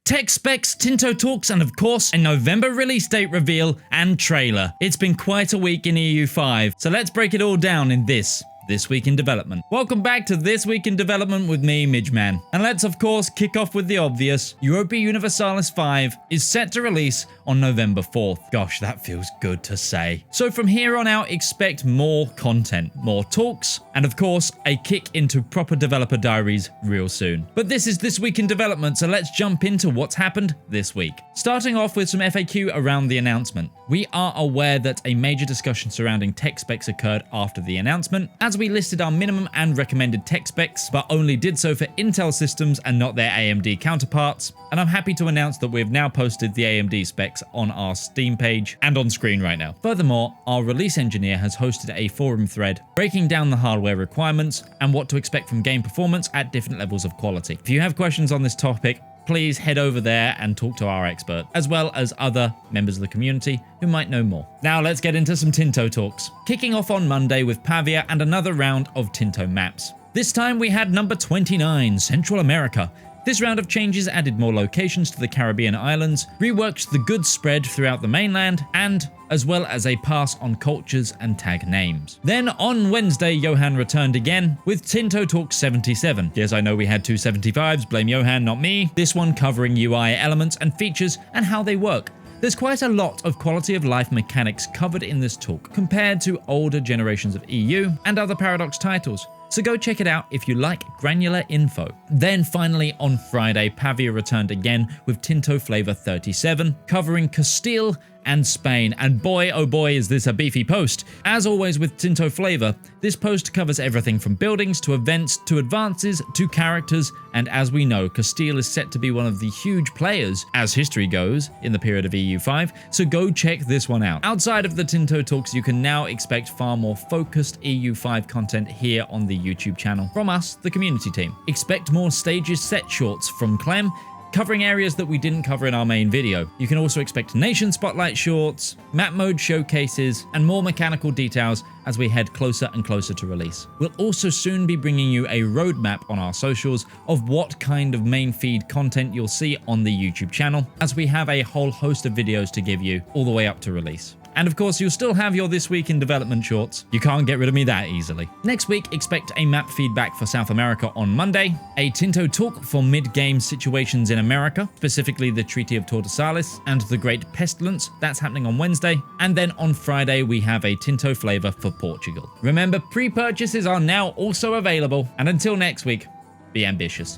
tech specs, Tinto Talks, and of course, a November release date reveal and trailer. It's been quite a week in EU5, so let's break it all down in This Week in Development. Welcome back to This Week in Development with me, Midgeman. And let's of course kick off with the obvious. Europa Universalis 5 is set to release on November 4th. Gosh, that feels good to say. So from here on out, expect more content, more talks, and of course, a kick into proper developer diaries real soon. But this is This Week in Development, so let's jump into what's happened this week. Starting off with some FAQ around the announcement. We are aware that a major discussion surrounding tech specs occurred after the announcement, as we listed our minimum and recommended tech specs, but only did so for Intel systems and not their AMD counterparts. And I'm happy to announce that we've now posted the AMD specs on our Steam page and on screen right now. Furthermore, our release engineer has hosted a forum thread breaking down the hardware requirements and what to expect from game performance at different levels of quality. If you have questions on this topic, please head over there and talk to our expert, as well as other members of the community who might know more. Now let's get into some Tinto talks. Kicking off on Monday with Pavia and another round of Tinto maps. This time we had number 29, Central America. This round of changes added more locations to the Caribbean islands, reworked the goods spread throughout the mainland, and as well as a pass on cultures and tag names. Then on Wednesday, Johan returned again with Tinto Talks 77. Yes, I know we had two 75s, blame Johan, not me. This one covering UI elements and features and how they work. There's quite a lot of quality of life mechanics covered in this talk compared to older generations of EU and other Paradox titles. So go check it out if you like granular info. Then finally on Friday, Pavia returned again with Tinto Flavour 37, covering Castile and Spain, and boy oh boy is this a beefy post. As always with Tinto Flavour, this post covers everything from buildings to events to advances to characters, and as we know, Castile is set to be one of the huge players, as history goes, in the period of EU5, so go check this one out. Outside of the Tinto Talks, you can now expect far more focused EU5 content here on the YouTube channel from us, the community team. Expect more stages set shorts from Clem, covering areas that we didn't cover in our main video. You can also expect nation spotlight shorts, map mode showcases, and more mechanical details as we head closer and closer to release. We'll also soon be bringing you a roadmap on our socials of what kind of main feed content you'll see on the YouTube channel, as we have a whole host of videos to give you all the way up to release. And of course, you'll still have your This Week in Development shorts. You can't get rid of me that easily. Next week, expect a map feedback for South America on Monday, a Tinto talk for mid-game situations in America, specifically the Treaty of Tordesillas and the Great Pestilence, that's happening on Wednesday, and then on Friday we have a Tinto Flavour for Portugal. Remember, pre-purchases are now also available, and until next week, be ambitious.